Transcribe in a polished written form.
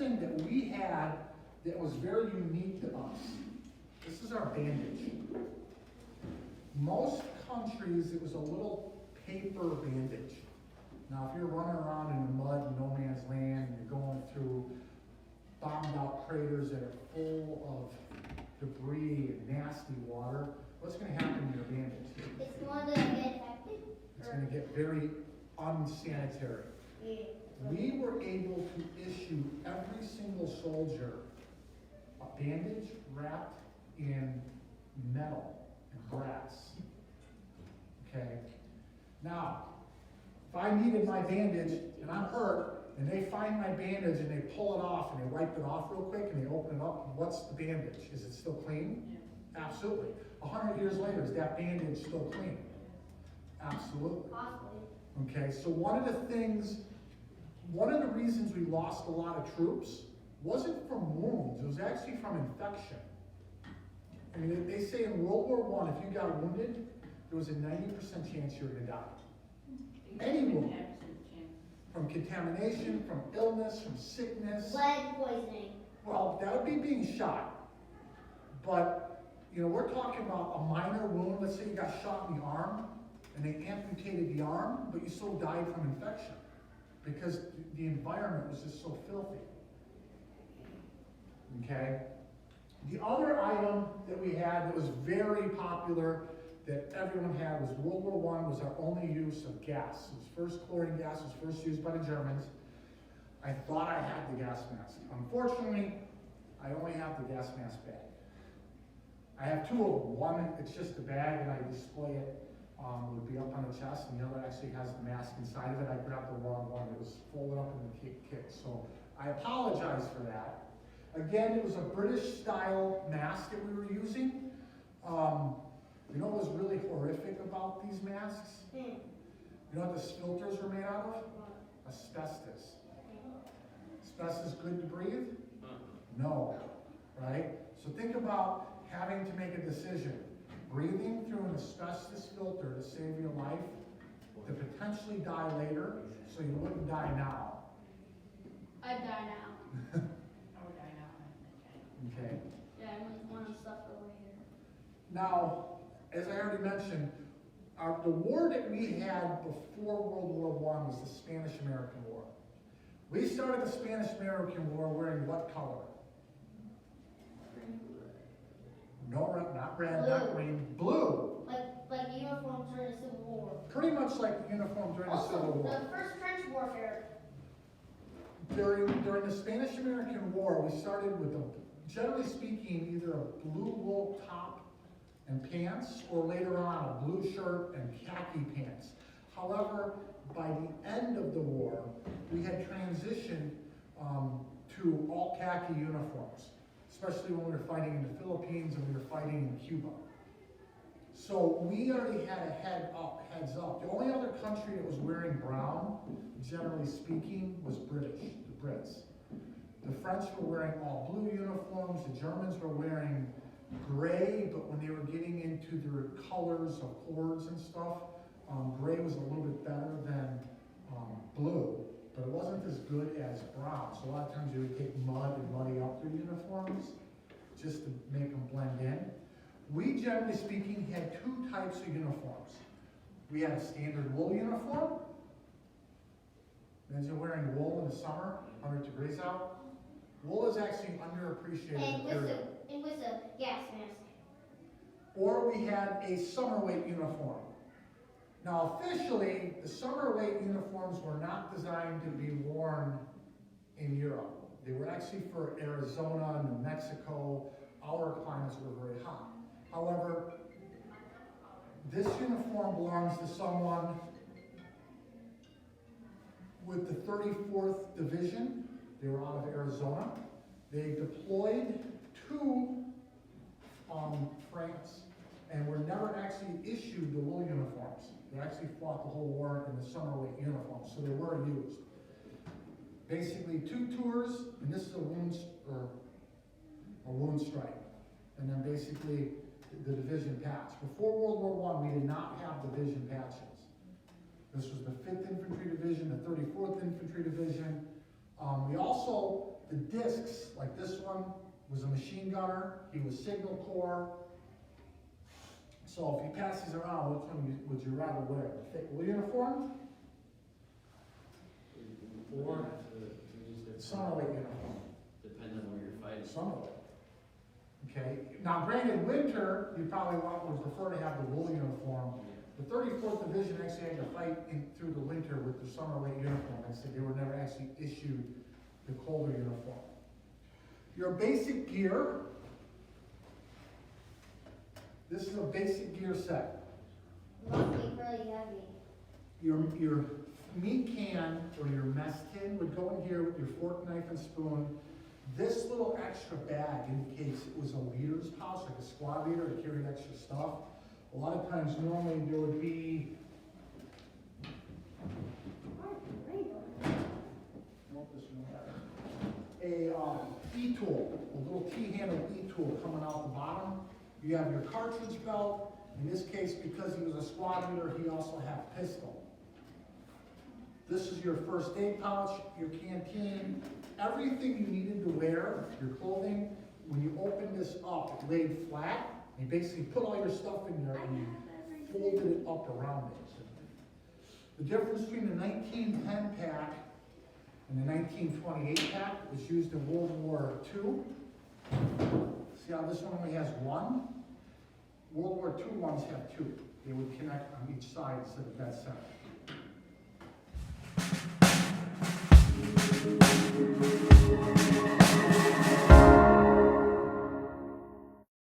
thing that we had that was very unique to us, this is our bandage. Most countries, it was a little paper bandage. Now, if you're running around in the mud in no man's land, and you're going through bombed out craters that are full of debris and nasty water, what's going to happen to your bandage? It's going to get infected. It's going to get very unsanitary. Yeah. We were able to issue every single soldier a bandage wrapped in metal and brass. Okay? Now, if I needed my bandage and I'm hurt, and they find my bandage and they pull it off and they wipe it off real quick and they open it up, what's the bandage? Is it still clean? Yeah. Absolutely. 100 years later, is that bandage still clean? Absolutely. Possibly. Okay, so one of the reasons we lost a lot of troops wasn't from wounds, it was actually from infection. I mean, they say in World War I, if you got wounded, there was a 90% chance you were going to die. Any wound. From contamination, from illness, from sickness. Lead poisoning. Well, that would be being shot. But, you know, we're talking about a minor wound. Let's say you got shot in the arm, and they amputated the arm, but you still died from infection because the environment was just so filthy. Okay? The other item that we had that was very popular that everyone had was World War I was our only use of gas. It was first chlorine gas was first used by the Germans. I thought I had the gas mask. Unfortunately, I only have the gas mask bag. I have two of them. One, it's just a bag and I display it. It would be up on the chest, and the other actually has the mask inside of it. I grabbed the wrong one. It was folded up in the kit. So I apologize for that. Again, it was a British style mask that we were using. You know what was really horrific about these masks? You know what the filters were made out of? Asbestos. Asbestos good to breathe? No, right? So think about having to make a decision. Breathing through an asbestos filter to save your life, to potentially die later, so you wouldn't die now. I'd die now. I would die now. Okay. Yeah, I wouldn't want to suffer over here. Now, as I already mentioned, the war that we had before World War I was the Spanish-American War. We started the Spanish-American War wearing what color? No, not red, Blue. not green, blue. Like uniforms during the Civil War. Pretty much like the uniform during the Civil Also, War. the first French warfare. During the Spanish-American War, we started with, generally speaking, either a blue wool top and pants, or later on a blue shirt and khaki pants. However, by the end of the war, we had transitioned to all khaki uniforms, especially when we were fighting in the Philippines and we were fighting in Cuba. So we already had a heads up. The only other country that was wearing brown, generally speaking, was British, the Brits. The French were wearing all blue uniforms, the Germans were wearing gray, but when they were getting into their colors of cords and stuff, gray was a little bit better than blue, but it wasn't as good as brown. So a lot of times you would take mud and muddy up their uniforms just to make them blend in. We, generally speaking, had two types of uniforms. We had a standard wool uniform. As you're wearing wool in the summer, 100 degrees out. Wool is actually underappreciated material. It was a gas mask. Or we had a summer weight uniform. Now officially, the summer weight uniforms were not designed to be worn in Europe. They were actually for Arizona, New Mexico. Our climates were very hot. However, this uniform belongs to someone with the 34th Division. They were out of Arizona. They deployed to France and were never actually issued the wool uniforms. They actually fought the whole war in the summer weight uniforms, so they were used. Basically 2 tours, and this is a wound stripe. And then basically the division patch. Before World War I, we did not have division patches. This was the 5th Infantry Division, the 34th Infantry Division. We also, the discs, like this one, was a machine gunner, he was Signal Corps. So if you pass these around, which one would you rather wear? The thick wool uniform or summer weight uniform? Depends on where you're fighting. Summer weight. Okay, now granted, winter, you probably would prefer to have the wool uniform. The 34th Division actually had to fight through the winter with the summer weight uniform. I said they were never actually issued the colder uniform. Your basic gear. This is a basic gear set. Must be really heavy. Your meat can or your mess tin would go in here with your fork, knife, and spoon. This little extra bag indicates it was a leader's pouch, like a squad leader, that carried extra stuff. A lot of times, normally there would be a E-tool, a little T-handled E-tool coming out the bottom. You have your cartridge belt. In this case, because he was a squad leader, he also had a pistol. This is your first aid pouch, your canteen, everything you needed to wear, your clothing. When you open this up, it laid flat. You basically put all your stuff in there and you folded it up around it. The difference between the 1910 pack and the 1928 pack was used in World War II. See how this one only has one? World War II ones have two. They would connect on each side instead of dead center.